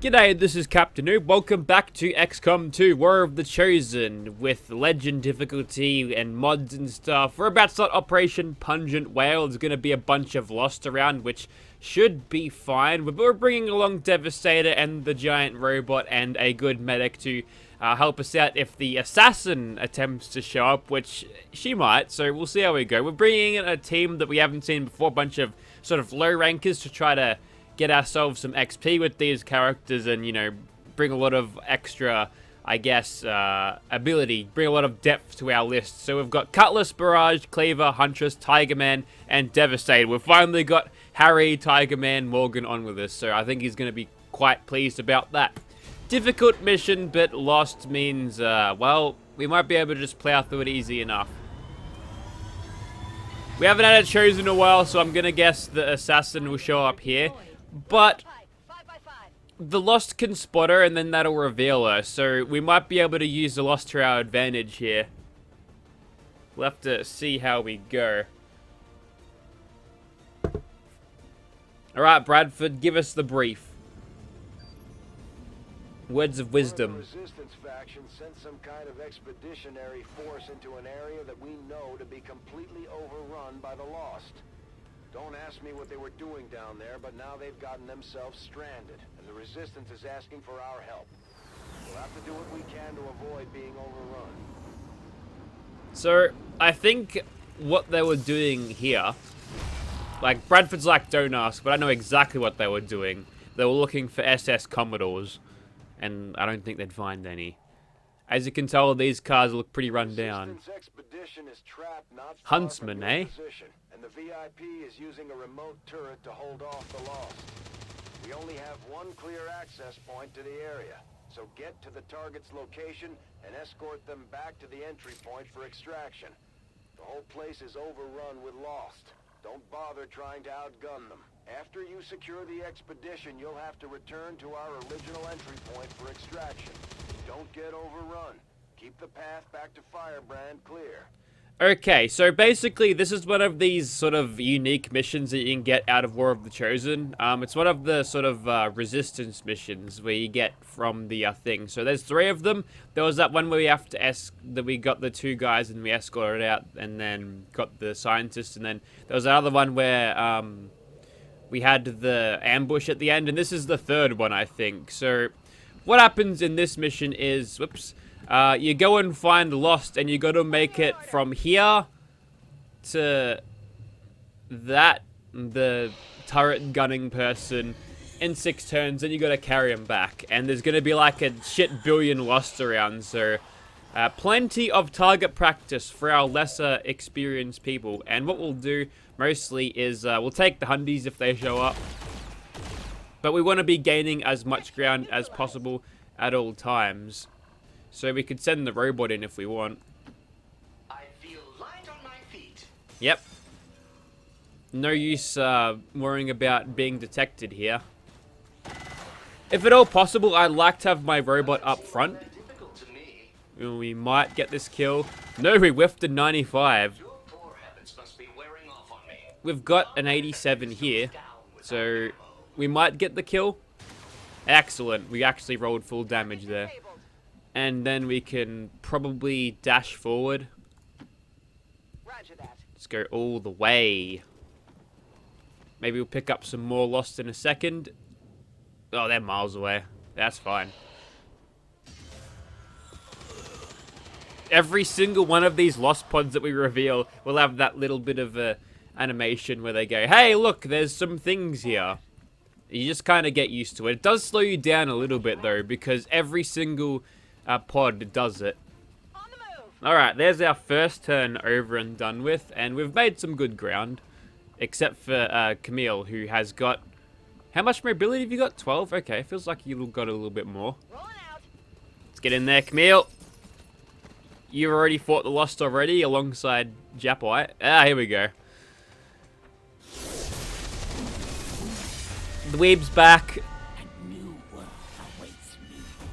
G'day, this is Captainoob. Welcome back to XCOM 2, War of the Chosen, with legend difficulty and mods and stuff. We're about to start Operation Pungent Whale. There's going to be a bunch of Lost around, which should be fine. We're bringing along Devastator and the giant robot and a good medic to help us out if the assassin attempts to show up, which she might, so we'll see how we go. We're bringing in a team that we haven't seen before, a bunch of sort of low rankers to try to get ourselves some XP with these characters and, you know, bring a lot of extra, I guess, ability, bring a lot of depth to our list. So we've got Cutlass, Barrage, Cleaver, Huntress, Tiger Man, and Devastator. We've finally got Harry, Tiger Man, Morgan on with us, so I think he's going to be quite pleased about that. Difficult mission, but Lost means, well, we might be able to just plow through it easy enough. We haven't had it chosen in a while, so I'm going to guess the assassin will show up here. But the Lost can spot her, and then that'll reveal her. So we might be able to use the Lost to our advantage here. We'll have to see how we go. Alright, Bradford, give us the brief. Words of wisdom. The resistance faction sent some kind of expeditionary force into an area that we know to be completely overrun by the Lost. Don't ask me what they were doing down there, but now they've gotten themselves stranded, and the resistance is asking for our help. We'll have to do what we can to avoid being overrun. So, I think what they were doing here, like, Bradford's like, don't ask, but I know exactly what they were doing. They were looking for SS Commodores, and I don't think they'd find any. As you can tell, these cars look pretty run down. Huntsman, eh? And the VIP is using a remote turret to hold off the Lost. We only have one clear access point to the area, so get to the target's location and escort them back to the entry point for extraction. The whole place is overrun with Lost. Don't bother trying to outgun them. After you secure the expedition, you'll have to return to our original entry point for extraction. Don't get overrun. Keep the path back to Firebrand clear. Okay, so basically this is one of these sort of unique missions that you can get out of War of the Chosen. It's one of the sort of resistance missions where you get from the thing. So there's 3 of them. There was that one where we have to we got the 2 guys and we escorted out and then got the scientist, and then there was another one where we had the ambush at the end, and this is the 3rd one, I think. So what happens in this mission is, whoops, you go and find Lost, and you got to make it from here to the turret gunning person in 6 turns, and you got to carry him back. And there's going to be like a shit billion Lost around, so plenty of target practice for our lesser experienced people. And what we'll do mostly is we'll take the Hundies if they show up, but we want to be gaining as much ground as possible at all times. So we could send the robot in if we want. I feel light on my feet. Yep. No use worrying about being detected here. If at all possible, I'd like to have my robot up front. We might get this kill. No, we whiffed a 95. We've got an 87 here, so we might get the kill. Excellent. We actually rolled full damage there. And then we can probably dash forward. Roger that. Let's go all the way. Maybe we'll pick up some more Lost in a second. Oh, they're miles away. That's fine. Every single one of these Lost pods that we reveal will have that little bit of a animation where they go, hey, look, there's some things here. You just kind of get used to it. It does slow you down a little bit, though, because every single pod does it. Alright, there's our first turn over and done with, and we've made some good ground. Except for Camille, who has got... How much mobility have you got? 12? Okay, feels like you got a little bit more. Let's get in there, Camille. You've already fought the Lost already, alongside Japai. Ah, here we go. The Weeb's back.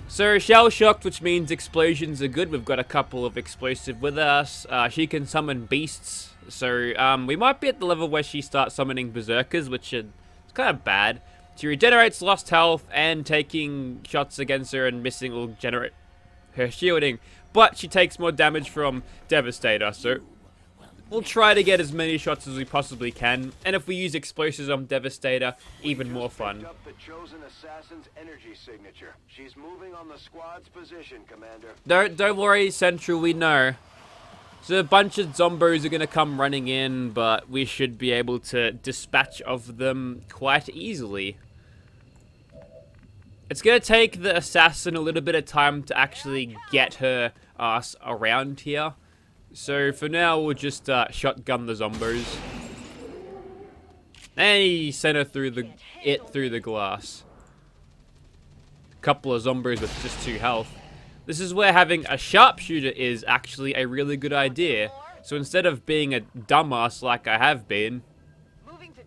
So, shell-shocked, which means explosions are good. We've got a couple of explosive with us. She can summon beasts. So, we might be at the level where she starts summoning berserkers, which is kind of bad. She regenerates lost health, and taking shots against her and missing will generate her shielding. But she takes more damage from Devastator, so we'll try to get as many shots as we possibly can. And if we use explosives on Devastator, even more fun. Up the chosen assassin's energy signature. She's moving on the squad's position, Commander. Don't worry, Central, we know. So a bunch of zombos are going to come running in, but we should be able to dispatch of them quite easily. It's going to take the assassin a little bit of time to actually get her ass around here. So for now, we'll just shotgun the zombos. And he sent her through the glass. Couple of zombies with just 2 health. This is where having a sharpshooter is actually a really good idea. So instead of being a dumbass like I have been,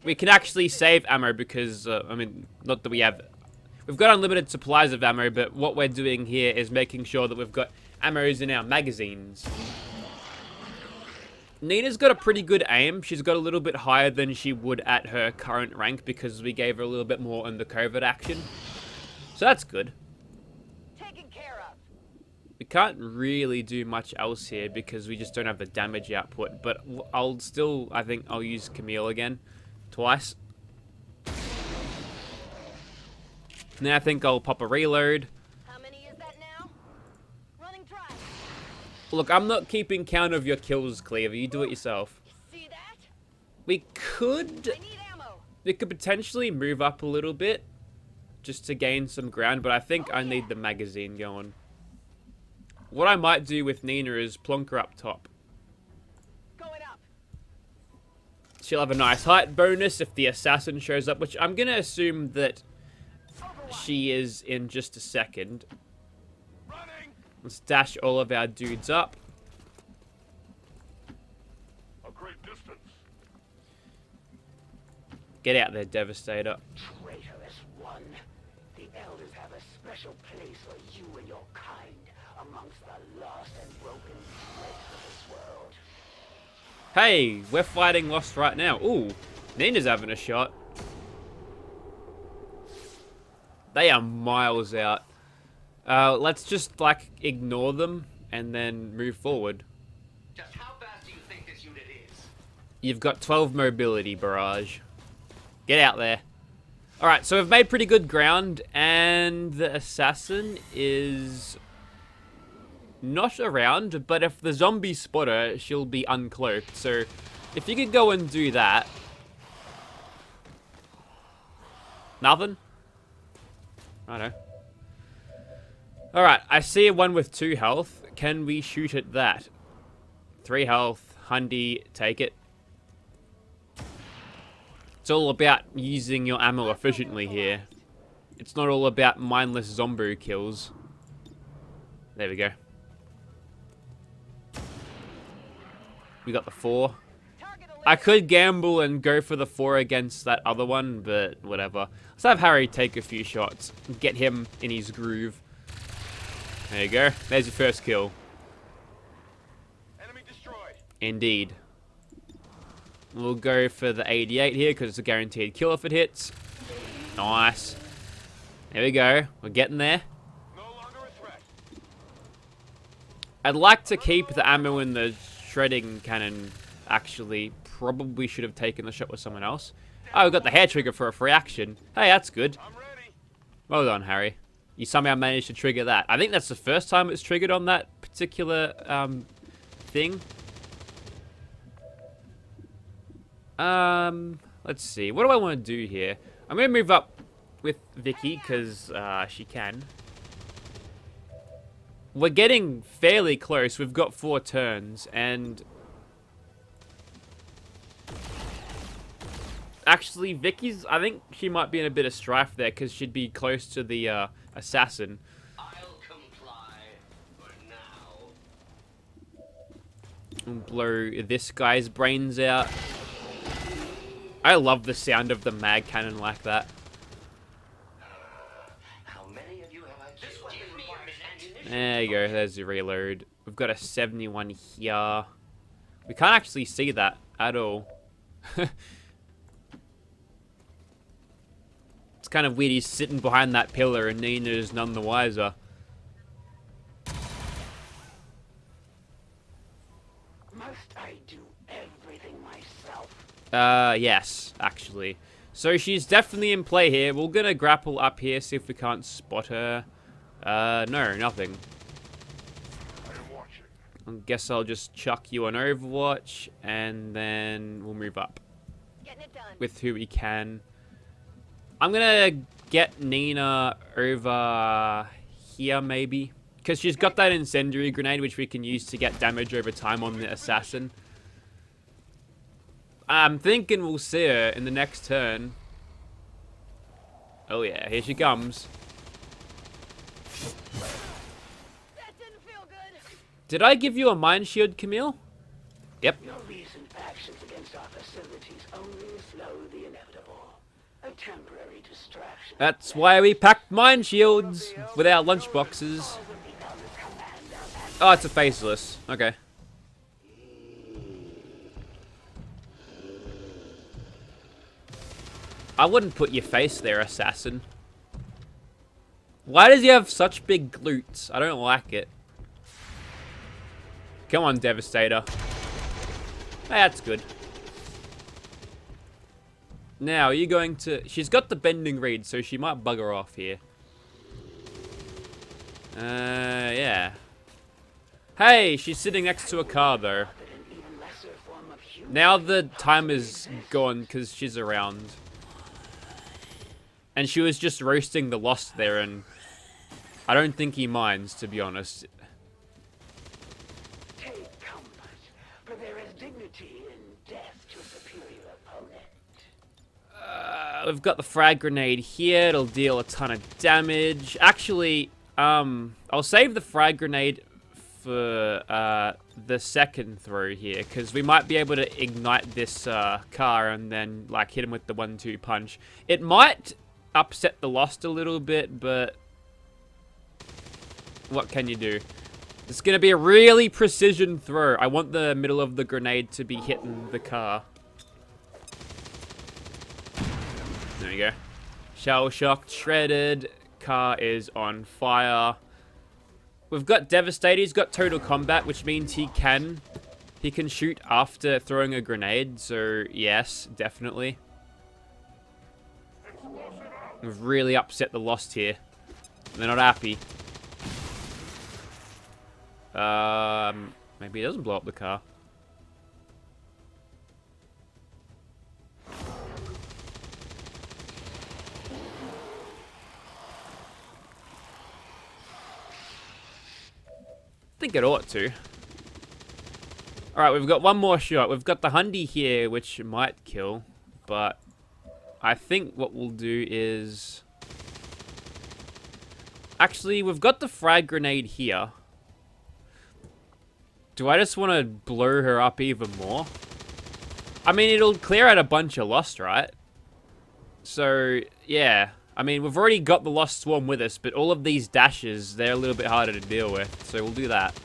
we can actually save ammo because, I mean, not that we have... We've got unlimited supplies of ammo, but what we're doing here is making sure that we've got ammos in our magazines. Nina's got a pretty good aim. She's got a little bit higher than she would at her current rank because we gave her a little bit more in the covert action. So that's good. Taken care of. We can't really do much else here because we just don't have the damage output. But I think I'll use Camille again. Twice. Now I think I'll pop a reload. How many is that now? Running dry. Look, I'm not keeping count of your kills, Cleaver. You do it yourself. See that? We could I need ammo. potentially move up a little bit just to gain some ground, but I think I need the magazine going. What I might do with Nina is plonk her up top. Going up. She'll have a nice height bonus if the assassin shows up, which I'm going to assume that she is in just a second. Let's dash all of our dudes up. A great distance. Get out there, Devastator. Traitorous one. The elders have a special place for you and your kind amongst the lost and broken threads of this world. Hey, we're fighting Lost right now. Ooh, Nina's having a shot. They are miles out. Let's just, like, ignore them and then move forward. Just how fast do you think this unit is? You've got 12 mobility, Barrage. Get out there. Alright, so we've made pretty good ground, and the assassin is not around, but if the zombie spot her, she'll be uncloaked. So if you could go and do that. Nothing? I don't know. Alright, I see one with 2 health. Can we shoot at that? 3 health. Hundy, take it. It's all about using your ammo efficiently here. It's not all about mindless zombie kills. There we go. We got the 4. I could gamble and go for the 4 against that other one, but whatever. Let's have Harry take a few shots. Get him in his groove. There you go. There's your first kill. Enemy destroyed. Indeed. We'll go for the 88 here because it's a guaranteed kill if it hits. Nice. There we go. We're getting there. No longer a threat. I'd like to keep the ammo in the shredding cannon. Actually, probably should have taken the shot with someone else. Oh, we got the hair trigger for a free action. Hey, that's good. I'm ready. Well done, Harry. You somehow managed to trigger that. I think that's the first time it's triggered on that particular thing. Let's see. What do I want to do here? I'm going to move up with Vicky because she can. We're getting fairly close. We've got 4 turns and... Actually, Vicky's... I think she might be in a bit of strife there because she'd be close to the assassin. I'll comply for now. And blow this guy's brains out. I love the sound of the mag cannon like that. How many of you have I killed? This weapon requires ammunition. There you go, there's the reload. We've got a 71 here. We can't actually see that at all. It's kind of weird. He's sitting behind that pillar and Nina's none the wiser. Must I do everything myself? Yes, actually. So she's definitely in play here. We're gonna grapple up here, see if we can't spot her. No, nothing. I am watching. I guess I'll just chuck you on Overwatch, and then we'll move up Getting it done. with who we can. I'm gonna get Nina over here, maybe. Because she's got that incendiary grenade, which we can use to get damage over time on the assassin. I'm thinking we'll see her in the next turn. Oh yeah, here she comes. That didn't feel good. Did I give you a mine shield, Camille? Yep. Your recent actions against our facilities only slow the inevitable. A temporary distraction. That's why we packed mine shields with our lunchboxes. Oh, it's a faceless. Okay. I wouldn't put your face there, assassin. Why does he have such big glutes? I don't like it. Come on, Devastator. Hey, that's good. Now, are you going to... She's got the bending reed, so she might bugger off here. Yeah. Hey, she's sitting next to a car, though. Now the time is gone because she's around. And she was just roasting the Lost there, and I don't think he minds, to be honest. Take comfort, for there is dignity in death to a superior opponent. We've got the frag grenade here. It'll deal a ton of damage. Actually, I'll save the frag grenade for the second throw here, because we might be able to ignite this car and then like hit him with the 1-2 punch. It might upset the Lost a little bit, but what can you do? It's gonna be a really precision throw. I want the middle of the grenade to be hitting the car. There you go. Shell shocked, shredded. Car is on fire. We've got Devastator. He's got total combat, which means he can shoot after throwing a grenade. So yes, definitely. We've really upset the Lost here. They're not happy. Maybe it doesn't blow up the car. I think it ought to. Alright, we've got one more shot. We've got the Hundy here, which might kill, but I think what we'll do is... Actually, we've got the frag grenade here. Do I just want to blow her up even more? I mean, it'll clear out a bunch of Lost, right? So, yeah. I mean, we've already got the Lost Swarm with us, but all of these dashes, they're a little bit harder to deal with. So we'll do that.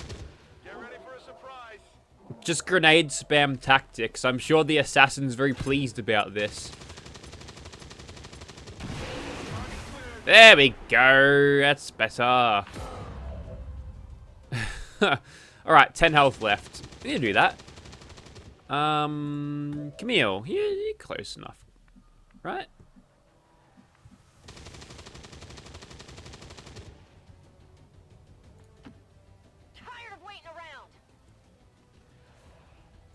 Get ready for a surprise. Just grenade spam tactics. I'm sure the assassin's very pleased about this. There we go. That's better. Alright, 10 health left. You can do that. Camille, you're close enough. Right? Tired of waiting around.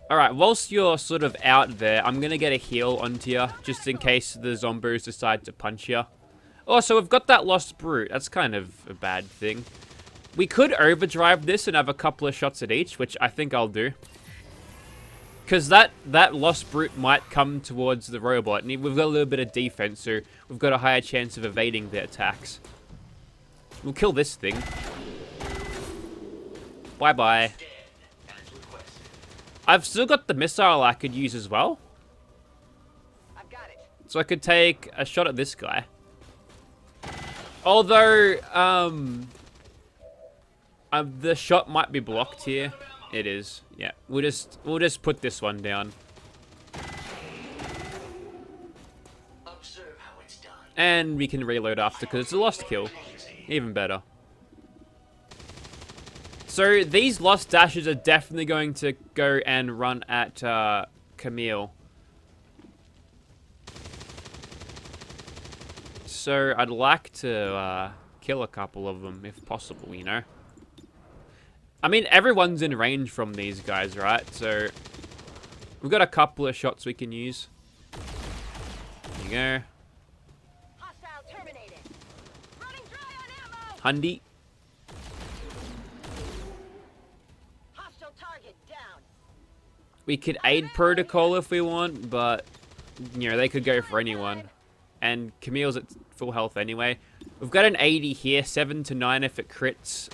Alright, whilst you're sort of out there, I'm gonna get a heal onto you, just in case the zombies decide to punch you. Also, we've got that Lost Brute. That's kind of a bad thing. We could overdrive this and have a couple of shots at each, which I think I'll do. Because that Lost Brute might come towards the robot, and we've got a little bit of defense, so we've got a higher chance of evading their attacks. We'll kill this thing. Bye-bye. I've still got the missile I could use as well. I've got it. So I could take a shot at this guy. Although, the shot might be blocked here. It is. Yeah, we'll just put this one down. Observe how it's done. And we can reload after because it's a lost kill. Even better. So these lost dashes are definitely going to go and run at Camille. So I'd like to kill a couple of them if possible, you know. I mean, everyone's in range from these guys, right? So we've got a couple of shots we can use. There you go. Hostile terminated. Running dry on ammo. Hundy. Hostile target down. We could aid protocol if we want, but you know, they could go for anyone. And Camille's at full health anyway. We've got an 80 here, 7 to 9 if it crits.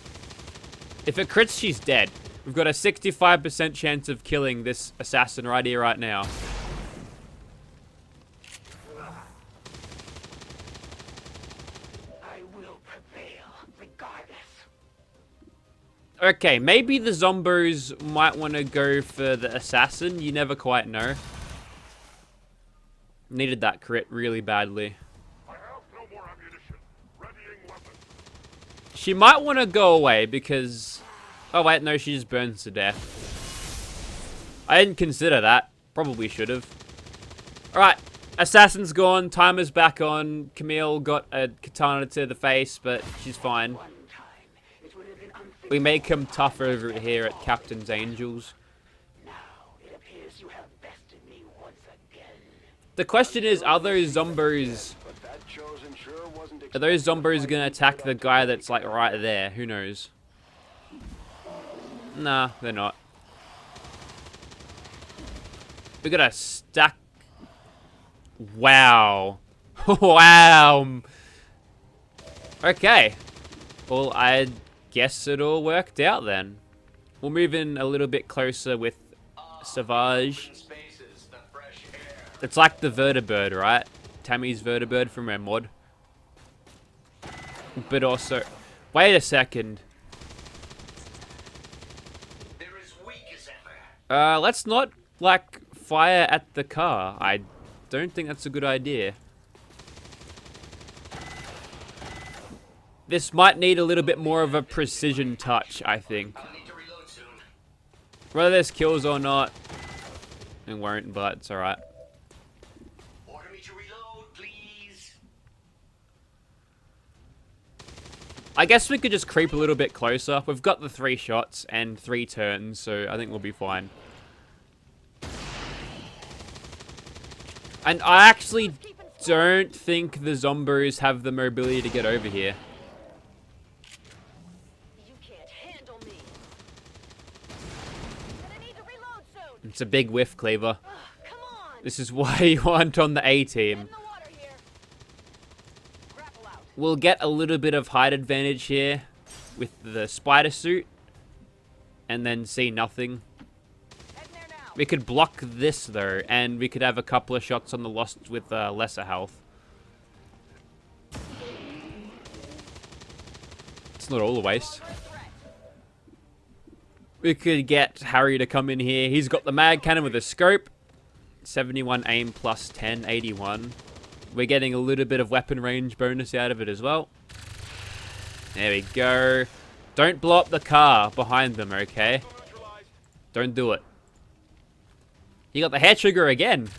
If it crits, she's dead. We've got a 65% chance of killing this assassin right here, right now. I will prevail, regardless. Okay, maybe the zombos might want to go for the assassin. You never quite know. Needed that crit really badly. I have no more ammunition. Readying weapon. She might want to go away because... Oh wait, no, she just burns to death. I didn't consider that. Probably should have. Alright, assassin's gone. Timer's back on. Camille got a katana to the face, but she's fine. One time, it would have been unthinkable. We make him tough over here at Captain's Angels. Now it appears you have bested me once again. The question is, are those zombos... But that chosen sure wasn't Are those zombos gonna attack the guy that's like right there? Who knows? Nah, they're not. We got a stack. Wow. Wow. Okay. Well, I guess it all worked out then. We'll move in a little bit closer with Savage. It's like the vertibird, right? Tammy's vertibird from our mod. But also... Wait a second. Let's not, like, fire at the car. I don't think that's a good idea. This might need a little bit more of a precision touch, I think. Whether there's kills or not, it won't, but it's alright. Order me to reload, please. I guess we could just creep a little bit closer. We've got the 3 shots and 3 turns, so I think we'll be fine. And I actually don't think the zombies have the mobility to get over here. You can't handle me. Gonna need to reload soon. It's a big whiff, Cleaver. Come on. This is why you want on the A team. In the water here. Grapple out. We'll get a little bit of height advantage here with the spider suit. And then see nothing. Heading there now. We could block this though, and we could have a couple of shots on the Lost with lesser health. It's not all a waste. We could get Harry to come in here. He's got the mag cannon with a scope. 71 aim plus 10, 81. We're getting a little bit of weapon range bonus out of it as well. There we go. Don't blow up the car behind them, okay? Don't do it. You got the hair trigger again.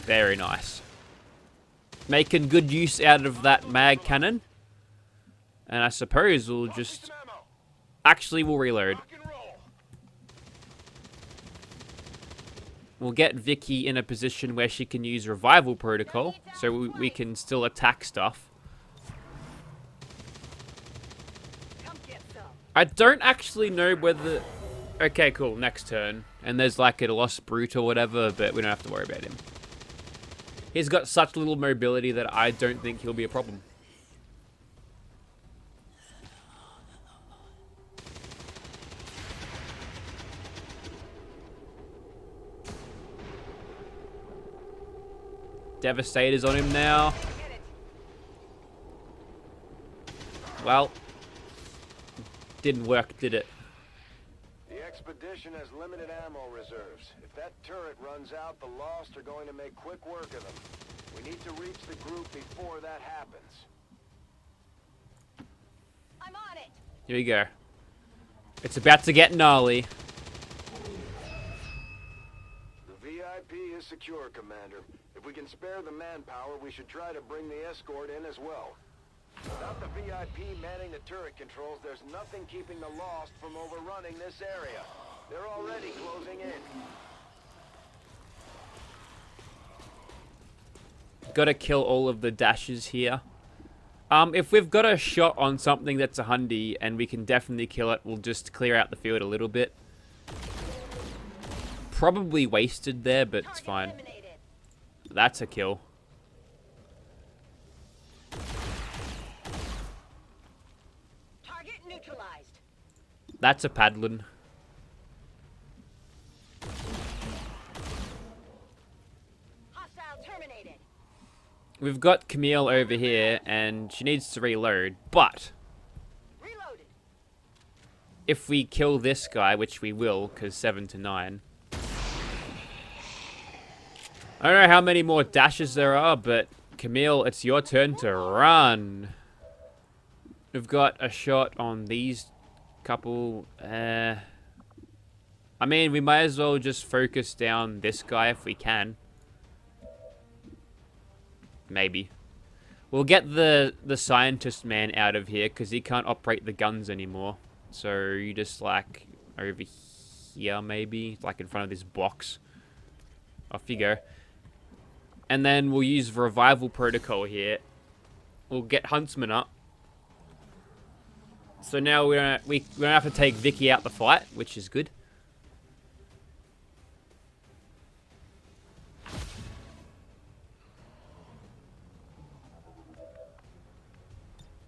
Very nice. Making good use out of that mag cannon. And I suppose we'll just... Actually, we'll reload. We'll get Vicky in a position where she can use revival protocol. So we can still attack stuff. Come get some. I don't actually know whether... Okay, cool. Next turn. And there's like a Lost Brute or whatever, but we don't have to worry about him. He's got such little mobility that I don't think he'll be a problem. Devastator's on him now. Get it. Well, didn't work, did it? The expedition has limited ammo reserves. If that turret runs out, the Lost are going to make quick work of them. We need to reach the group before that happens. I'm on it. Here we go. It's about to get gnarly. The VIP is secure, Commander. If we can spare the manpower, we should try to bring the escort in as well. Without the VIP manning the turret controls, there's nothing keeping the Lost from overrunning this area. They're already closing in. Gotta kill all of the dashes here. If we've got a shot on something that's a hundy and we can definitely kill it, we'll just clear out the field a little bit. Probably wasted there, but it's fine. That's a kill. Target neutralized. That's a paddlin. Hostile terminated. We've got Camille over here, and she needs to reload, but Reloaded. if we kill this guy, which we will, because 7 to 9. I don't know how many more dashes there are, but Camille, it's your turn to run. We've got a shot on these couple. I mean, we might as well just focus down this guy if we can. Maybe. We'll get the scientist man out of here because he can't operate the guns anymore. So you just like over here maybe, like in front of this box. Off you go. And then we'll use revival protocol here. We'll get Huntsman up. So now we don't have to take Vicky out the fight, which is good.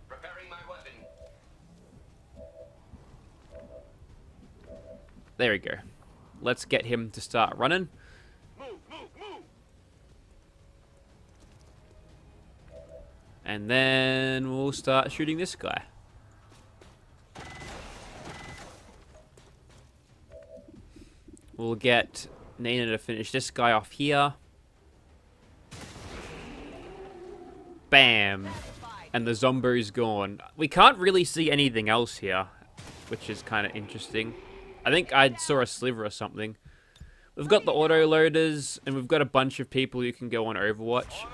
Preparing my weapon. There we go. Let's get him to start running. Move, move, move! And then we'll start shooting this guy. We'll get Nina to finish this guy off here. Bam. And the zombo's gone. We can't really see anything else here, which is kind of interesting. I think I saw a sliver or something. We've got the auto-loaders, and we've got a bunch of people who can go on Overwatch.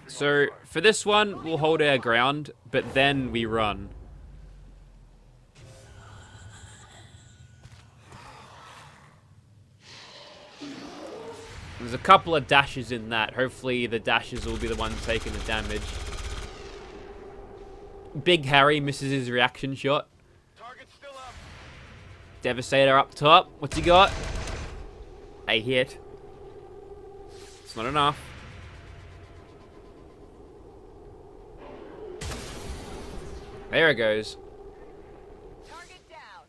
So, for this one, we'll hold our ground, but then we run. There's a couple of dashes in that. Hopefully the dashes will be the ones taking the damage. Big Harry misses his reaction shot. Target's still up. Devastator up top. What's he got? A hit. It's not enough. There it goes. Target down.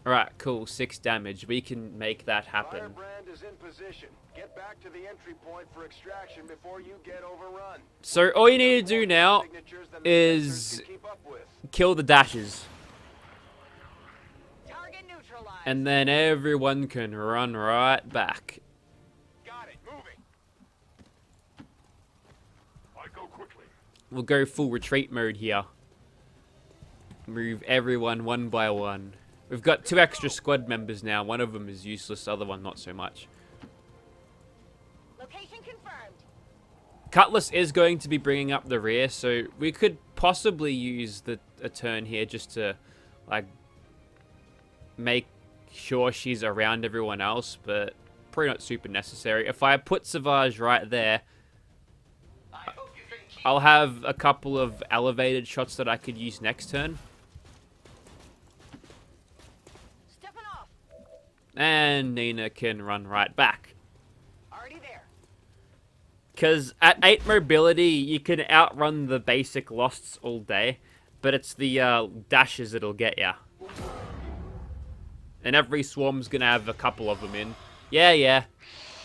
Alright, cool. 6 damage. We can make that happen. Firebrand is in position. Get back to the entry point for extraction before you get overrun. So all you need to do now Signatures than the is sensors can keep up with. kill the dashes. Target neutralized. And then everyone can run right back. Got it. Moving. I go quickly. We'll go full retreat mode here. Move everyone one by one. We've got 2 extra squad members now. One of them is useless, the other one not so much. Location confirmed. Cutlass is going to be bringing up the rear, so we could possibly use a turn here just to, like, make sure she's around everyone else, but probably not super necessary. If I put Savage right there, I hope you can keep I'll have a couple of elevated shots that I could use next turn. Stepping off. And Nina can run right back. Already there. Because at 8 mobility, you can outrun the basic Losts all day, but it's the dashes that'll get ya. And every swarm's gonna have a couple of them in. Yeah.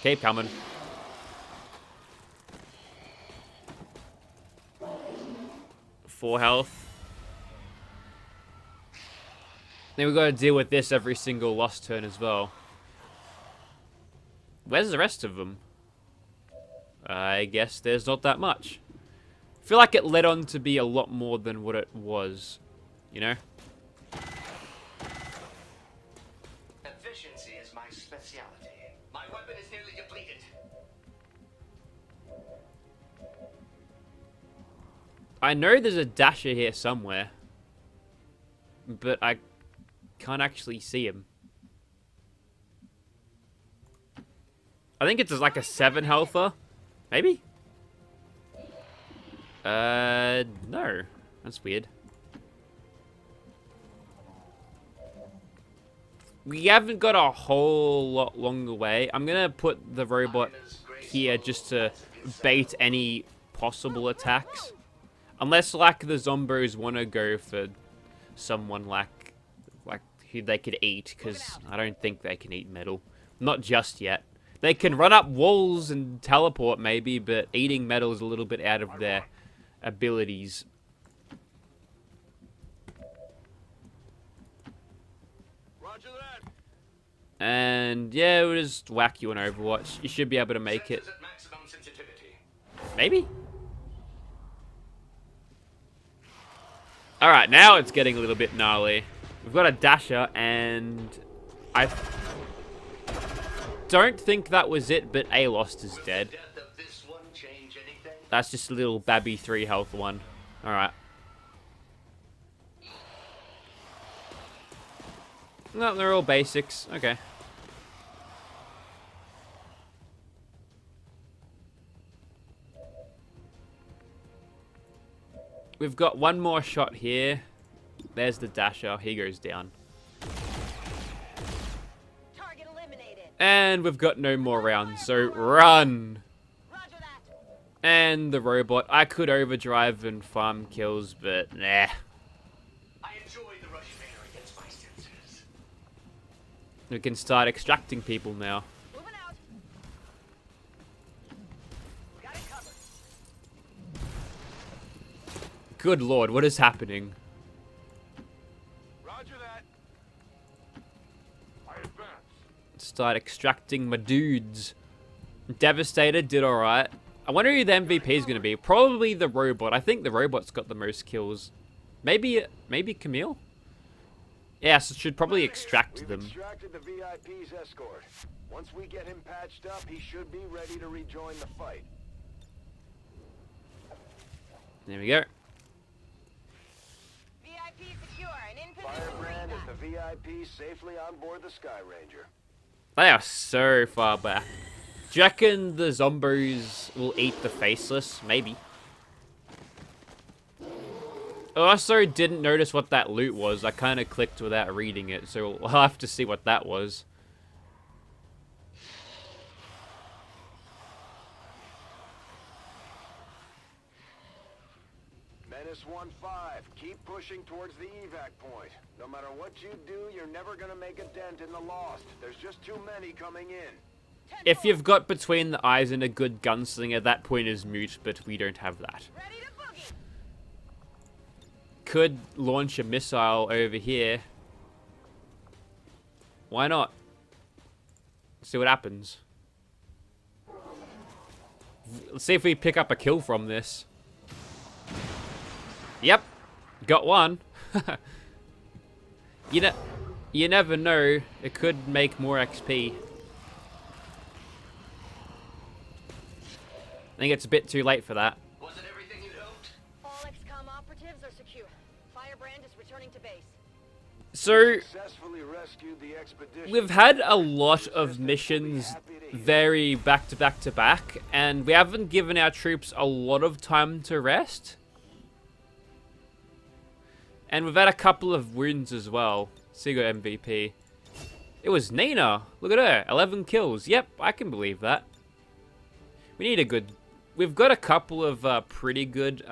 Keep coming. Four health. Then we've got to deal with this every single Lost turn as well. Where's the rest of them? I guess there's not that much. I feel like it led on to be a lot more than what it was, you know? Efficiency is my specialty. My weapon is nearly depleted. I know there's a dasher here somewhere, but I can't actually see him. I think it's like a 7 healther, maybe? No. That's weird. We haven't got a whole lot longer way. I'm gonna put the robot here just to bait any possible attacks. Unless, like, the zombos want to go for someone like who they could eat, because I don't think they can eat metal. Not just yet. They can run up walls and teleport, maybe, but eating metal is a little bit out of their abilities. Roger that. And, yeah, we'll just whack you on Overwatch. You should be able to make it. Maybe? Alright, now it's getting a little bit gnarly. We've got a dasher, and I don't think that was it, but Alost is dead. That's just a little babby 3 health one. Alright. No, they're all basics. Okay. We've got one more shot here. There's the dasher. He goes down. Target eliminated. And we've got no more rounds, so run! Roger that. And the robot. I could overdrive and farm kills, but nah. I enjoy the rush of air against my senses. We can start extracting people now. Moving out. Got it covered. Good lord, what is happening? Roger that. I advance. Start extracting my dudes. Devastator did alright. I wonder who the MVP is going to be. Probably the robot. I think the robot's got the most kills. Maybe Camille? Yeah, so should probably extract We've them. extracted the VIP's escort. Once we get him patched up, he should be ready to rejoin the fight. There we go. VIP secure and in position. Firebrand is the VIP safely on board the Sky Ranger. They are so far back. Do you reckon the zombies will eat the faceless? Maybe. I also didn't notice what that loot was. I kind of clicked without reading it, so we'll have to see what that was. Menace 1-5, keep pushing towards the evac point. No matter what you do, you're never gonna make a dent in the Lost. There's just too many coming in. If you've got between the eyes and a good gunslinger, that point is moot, but we don't have that. Ready to boogie. Could launch a missile over here. Why not? See what happens. Let's see if we pick up a kill from this. Yep, got one. You never know. It could make more XP. I think it's a bit too late for that. Was it everything you'd hoped? All XCOM operatives are secure. Firebrand is returning to base. So, Successfully rescued the expedition. we've had a lot of missions very back to back to back, and we haven't given our troops a lot of time to rest. And we've had a couple of wounds as well. Sigo MVP. It was Nina. Look at her. 11 kills. Yep, I can believe that. We need a good... We've got a couple of pretty good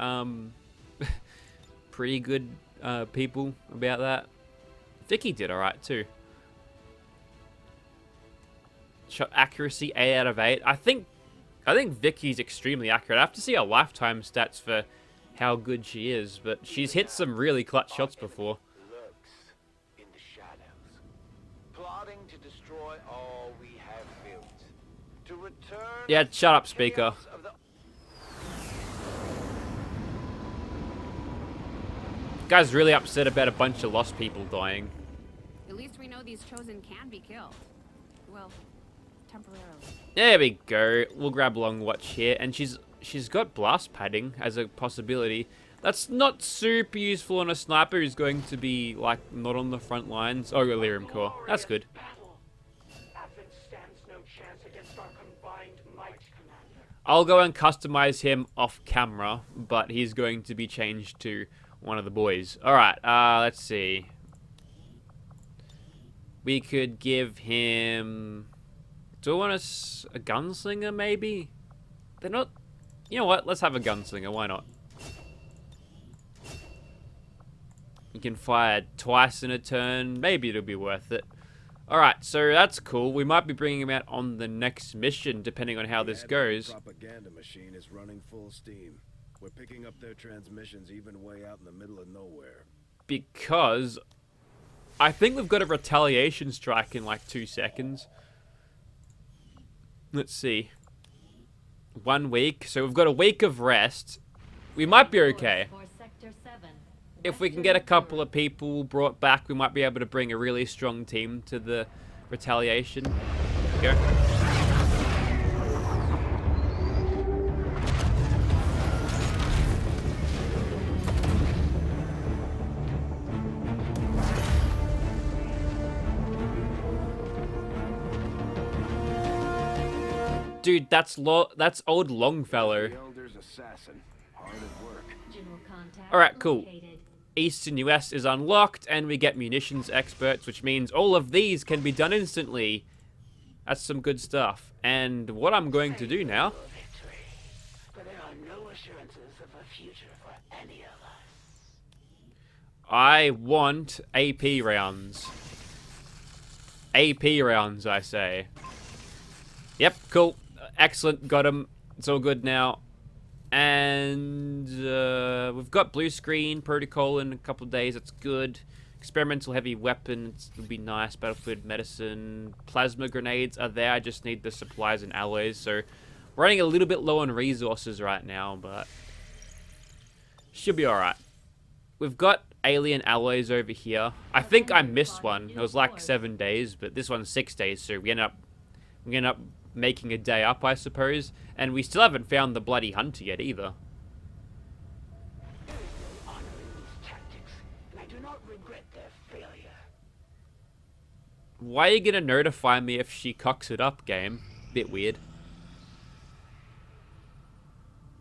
people about that. Vicky did alright too. Shot accuracy 8 out of 8. I think Vicky's extremely accurate. I have to see her lifetime stats for how good she is, but she's hit some really clutch shots before. Lurks in the shadows, plotting to destroy all we have built. To return Yeah, shut up, speaker. chaos of the Guy's really upset about a bunch of lost people dying. At least we know these chosen can be killed. Well, temporarily. There we go. We'll grab Long Watch here, and she's got blast padding as a possibility. That's not super useful on a sniper who's going to be like not on the front lines. Oh, Elerium Core. That's good. Advent stands no chance against our combined might, Commander. I'll go and customize him off camera, but he's going to be changed to one of the boys. All right. Let's see. We could give him. Do I want a gunslinger, maybe? They're not... You know what? Let's have a gunslinger. Why not? You can fire twice in a turn. Maybe it'll be worth it. Alright, so that's cool. We might be bringing him out on the next mission, depending on how this goes. The propaganda machine is running full steam. We're picking up their transmissions even way out in the middle of nowhere. Because... I think we've got a retaliation strike in like 2 seconds. Let's see. 1 week. So we've got a week of rest. We might be okay. If we can get a couple of people brought back, we might be able to bring a really strong team to the retaliation. There we go. Dude, that's old Longfellow. The Elder's assassin. Hard at work. Alright, cool. Eastern US is unlocked, and we get munitions experts, which means all of these can be done instantly. That's some good stuff. And what I'm going to do now... But there are no assurances of a future for any of us. I want AP rounds. AP rounds, I say. Yep, cool. Excellent, got him. It's all good now. And we've got blue screen protocol in a couple of days. That's good. Experimental heavy weapons would be nice. Battlefield medicine. Plasma grenades are there. I just need the supplies and alloys. So we're running a little bit low on resources right now, but should be alright. We've got alien alloys over here. I think I missed one. It was like 7 days, but this one's 6 days, so we end up making a day up, I suppose. And we still haven't found the bloody hunter yet either. Honor in these tactics, and I do not regret their failure. Why are you gonna notify me if she cocks it up, game? Bit weird.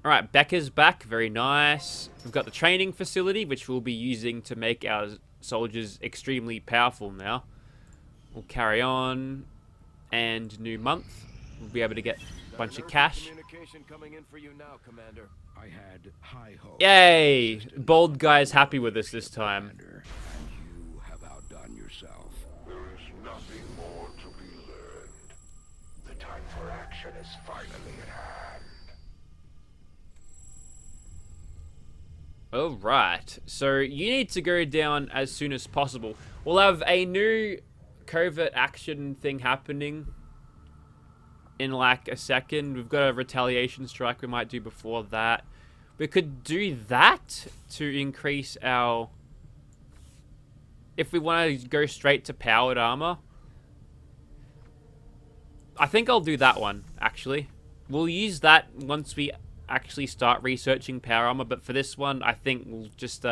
Alright, Becca's back. Very nice. We've got the training facility, which we'll be using to make our soldiers extremely powerful now. We'll carry on. And new month. We'll be able to get a bunch of cash. Communication coming in for you now, Commander. I had high hopes. Yay! Bold guy's happy with us this time. You have outdone yourself. There is nothing more to be learned. The time for action is finally at hand. Alright, so you need to go down as soon as possible. We'll have a new covert action thing happening in like a second. We've got a retaliation strike we might do before that. We could do that to increase our... If we want to go straight to powered armor. I think I'll do that one, actually. We'll use that once we actually start researching power armor, but for this one, I think we'll just,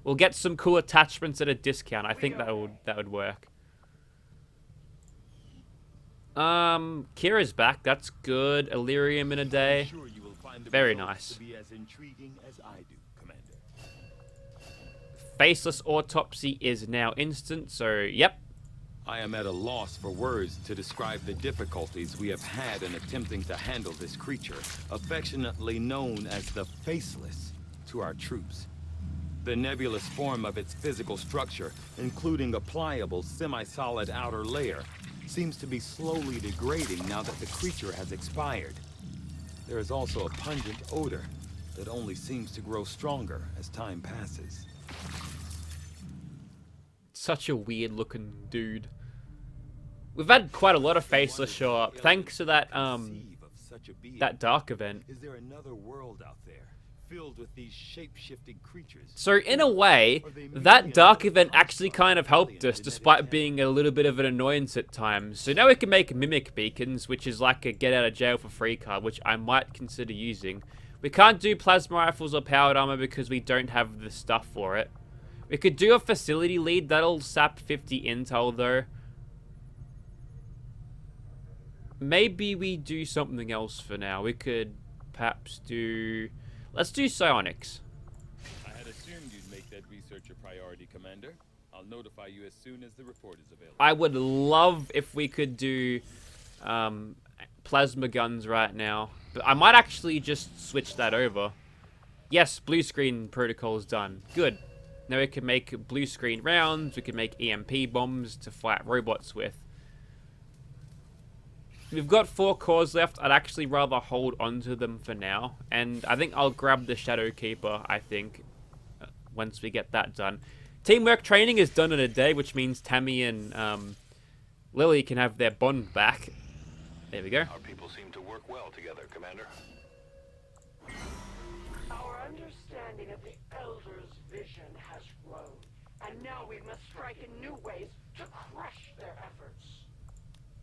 we'll get some cool attachments at a discount. I think that would work. Kira's back. That's good. Illyrium in a day. Very nice. Faceless autopsy is now instant, so yep. I am at a loss for words to describe the difficulties we have had in attempting to handle this creature, affectionately known as the Faceless, to our troops. The nebulous form of its physical structure, including a pliable, semi-solid outer layer, seems to be slowly degrading now that the creature has expired. There is also a pungent odor that only seems to grow stronger as time passes. Such a weird looking dude. We've had quite a lot of Faceless show up, thanks to that, that dark event. Is there another world out there, filled with these shape-shifting creatures. So in a way, that dark event actually kind of helped us, despite being a little bit of an annoyance at times. So now we can make mimic beacons, which is like a get out of jail for free card, which I might consider using. We can't do plasma rifles or powered armor because we don't have the stuff for it. We could do a facility lead, that'll sap 50 intel though. Maybe we do something else for now. We could perhaps do... Let's do psionics. I had assumed you'd make that research a priority, Commander. I'll notify you as soon as the report is available. I would love if we could do plasma guns right now. But I might actually just switch that over. Yes, blue screen protocol is done. Good. Now we can make blue screen rounds. We can make EMP bombs to fight robots with. We've got 4 cores left. I'd actually rather hold onto them for now. And I think I'll grab the Shadow Keeper, I think, once we get that done. Teamwork training is done in a day, which means Tammy and Lily can have their bond back. There we go. Our people seem to work well together, Commander. Our understanding of the Elders' vision has grown, and now we must strike in new ways to crush their efforts.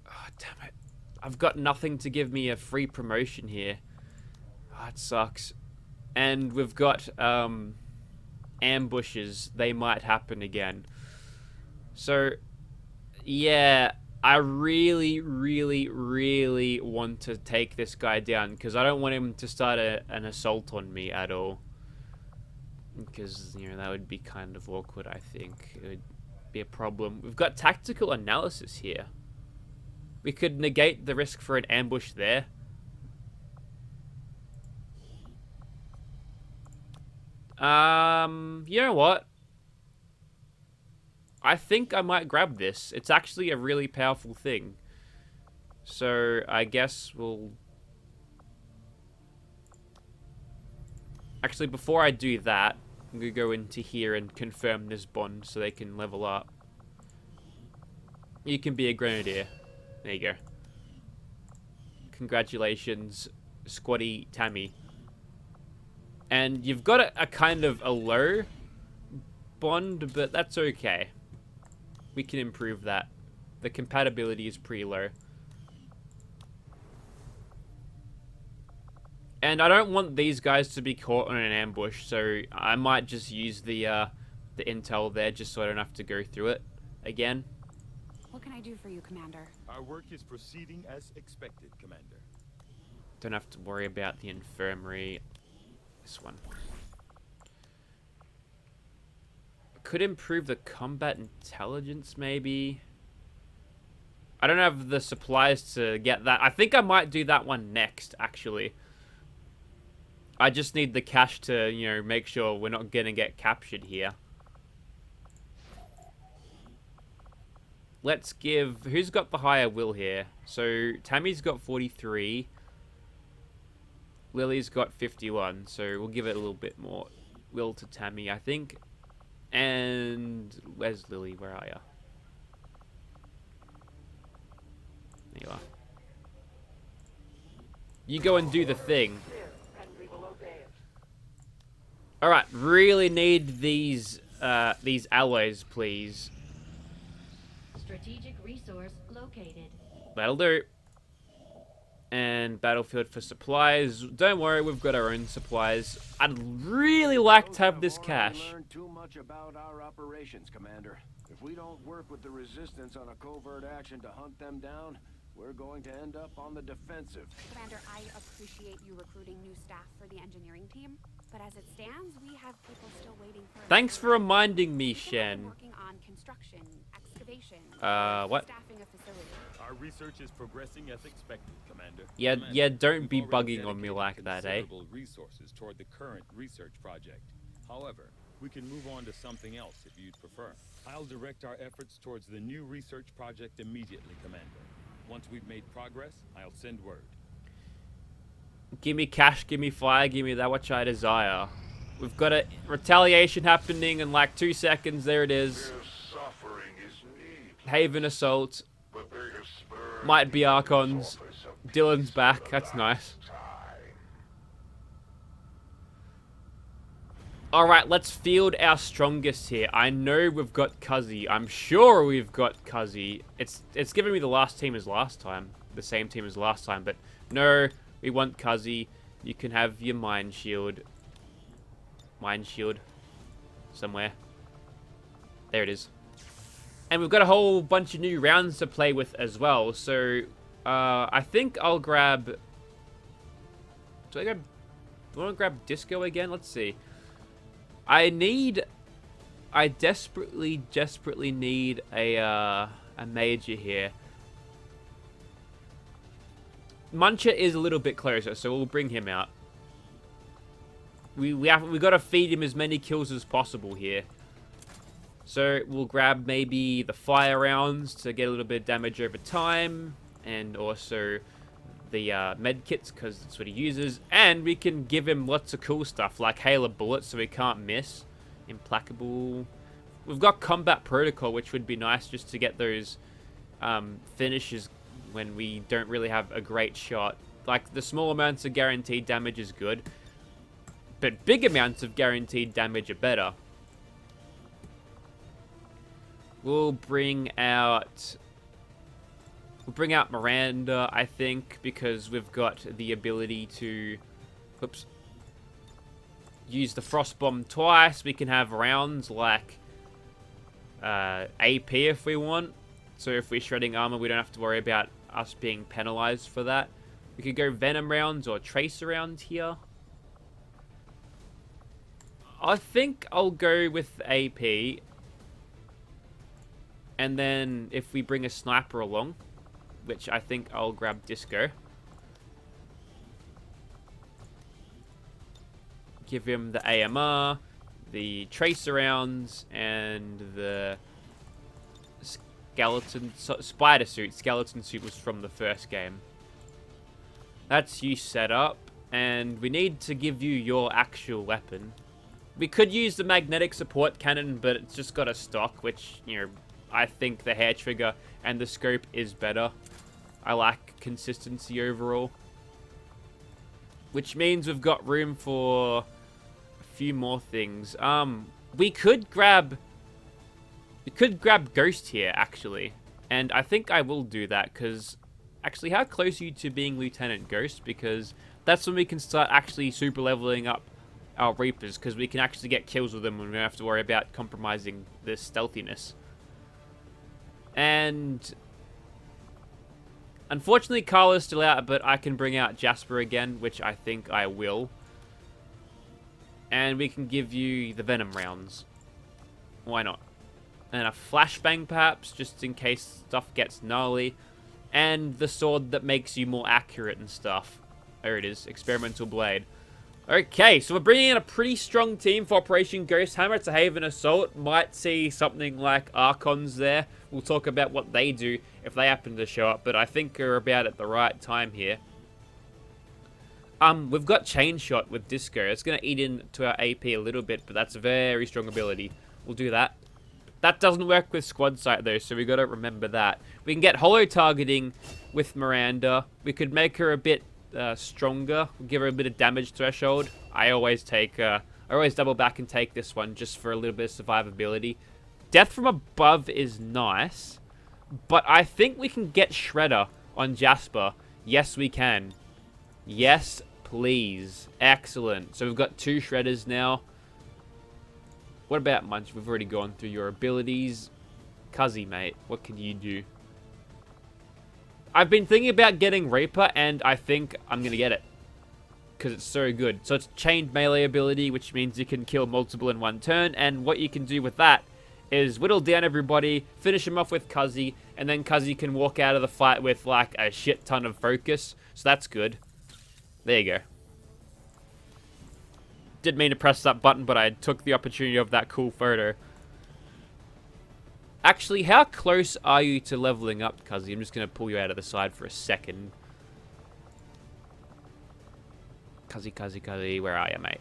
Oh, damn it. I've got nothing to give me a free promotion here. Oh, it sucks. And we've got ambushes. They might happen again. So, yeah, I really, really, really want to take this guy down because I don't want him to start an assault on me at all. Because, you know, that would be kind of awkward, I think. It would be a problem. We've got tactical analysis here. We could negate the risk for an ambush there. You know what? I think I might grab this. It's actually a really powerful thing. So, I guess we'll... Actually, before I do that, I'm going to go into here and confirm this bond so they can level up. You can be a grenadier. There you go. Congratulations, Squatty Tammy. And you've got a kind of a low bond, but that's okay. We can improve that. The compatibility is pretty low. And I don't want these guys to be caught on an ambush, so I might just use the intel there just so I don't have to go through it again. What can I do for you, Commander? Our work is proceeding as expected, Commander. Don't have to worry about the infirmary. This one. Could improve the combat intelligence, maybe. I don't have the supplies to get that. I think I might do that one next, actually. I just need the cash to, you know, make sure we're not gonna get captured here. Let's give... Who's got the higher will here? So, Tammy's got 43. Lily's got 51. So, we'll give it a little bit more will to Tammy, I think. And... Where's Lily? Where are you? There you are. You go and do the thing. Alright, really need these alloys, please. Strategic resource located. That'll do. And battlefield for supplies. Don't worry, we've got our own supplies. I'd really like to have this cash. Learned too much about our operations, Commander. If we don't work with the resistance on a covert action to hunt them down, we're going to end up on the defensive. Commander, I appreciate you recruiting new staff for the engineering team, but as it stands, we have people still waiting for... Thanks for reminding me, People Shen. working on construction, excavation, What? staffing a facility. Our research is progressing as expected, Commander. Yeah, Commander, yeah, don't be we've already bugging on me dedicated like that, eh? considerable resources toward the current research project. However, we can move on to something else if you'd prefer. I'll direct our efforts towards the new research project immediately, Commander. Once we've made progress, I'll send word. Give me cash, give me fire, give me that which I desire. We've got a retaliation happening in like 2 seconds. There it is. Their suffering is needless, Haven assault. but they have spurred Might be the Archons. office of Dylan's peace back. for That's the nice. last time. Alright, let's field our strongest here. I know we've got Cuzzy. I'm sure we've got Cuzzy. It's giving me the last team as last time. The same team as last time. But no, we want Cuzzy. You can have your Mind Shield. Mind Shield. Somewhere. There it is. And we've got a whole bunch of new rounds to play with as well. So, I think I'll grab... Do I want to grab Disco again? Let's see. I desperately need a major here. Muncher is a little bit closer, so we'll bring him out. We got to feed him as many kills as possible here. So we'll grab maybe the fire rounds to get a little bit of damage over time, and also the med kits because that's what he uses, and we can give him lots of cool stuff like hail of bullets so he can't miss. Implacable. We've got combat protocol, which would be nice just to get those finishes when we don't really have a great shot. Like the small amounts of guaranteed damage is good, but big amounts of guaranteed damage are better. We'll bring out Miranda, I think, because we've got the ability to, whoops, use the Frost Bomb twice. We can have rounds like AP if we want. So if we're shredding armor, we don't have to worry about us being penalized for that. We could go Venom rounds or Tracer rounds here. I think I'll go with AP. And then if we bring a sniper along, which I think I'll grab Disco. Give him the AMR, the Tracer rounds, and the Spider suit. Skeleton suit was from the first game. That's you set up, and we need to give you your actual weapon. We could use the magnetic support cannon, but it's just got a stock, which, you know, I think the hair trigger and the scope is better. I like consistency overall. Which means we've got room for a few more things. We could grab Ghost here, actually. And I think I will do that, because... Actually, how close are you to being Lieutenant Ghost? Because that's when we can start actually super leveling up our Reapers, because we can actually get kills with them and we don't have to worry about compromising the stealthiness. And unfortunately, Carla's still out, but I can bring out Jasper again, which I think I will. And we can give you the Venom rounds. Why not? And a flashbang, perhaps, just in case stuff gets gnarly. And the sword that makes you more accurate and stuff. There it is, Experimental Blade. Okay, so we're bringing in a pretty strong team for Operation Ghost Hammer. It's a Haven Assault. Might see something like Archons there. We'll talk about what they do if they happen to show up, but I think we're about at the right time here. We've got Chain Shot with Disco. It's going to eat into our AP a little bit, but that's a very strong ability. We'll do that. That doesn't work with Squad Sight, though, so we got to remember that. We can get Holo Targeting with Miranda. We could make her a bit stronger, give her a bit of damage threshold. I always double back and take this one just for a little bit of survivability. Death from above is nice, but I think we can get Shredder on Jasper. Yes, we can. Yes, please. Excellent. So we've got 2 Shredders now. What about Munch? We've already gone through your abilities. Cuzzy, mate, what can you do? I've been thinking about getting Reaper, and I think I'm going to get it. Because it's so good. So it's chained melee ability, which means you can kill multiple in one turn. And what you can do with that is whittle down everybody, finish them off with Cuzzy, and then Cuzzy can walk out of the fight with like a shit ton of focus. So that's good. There you go. Didn't mean to press that button, but I took the opportunity of that cool photo. Actually, how close are you to leveling up, Cuzzy? I'm just going to pull you out of the side for a second. Cuzzy, where are you, mate?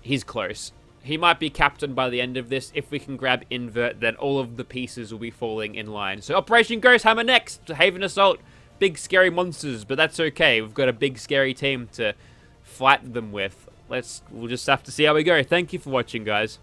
He's close. He might be captain by the end of this. If we can grab Invert, then all of the pieces will be falling in line. So Operation Ghost Hammer next. Haven Assault. Big scary monsters, but that's okay. We've got a big scary team to fight them with. we'll just have to see how we go. Thank you for watching, guys.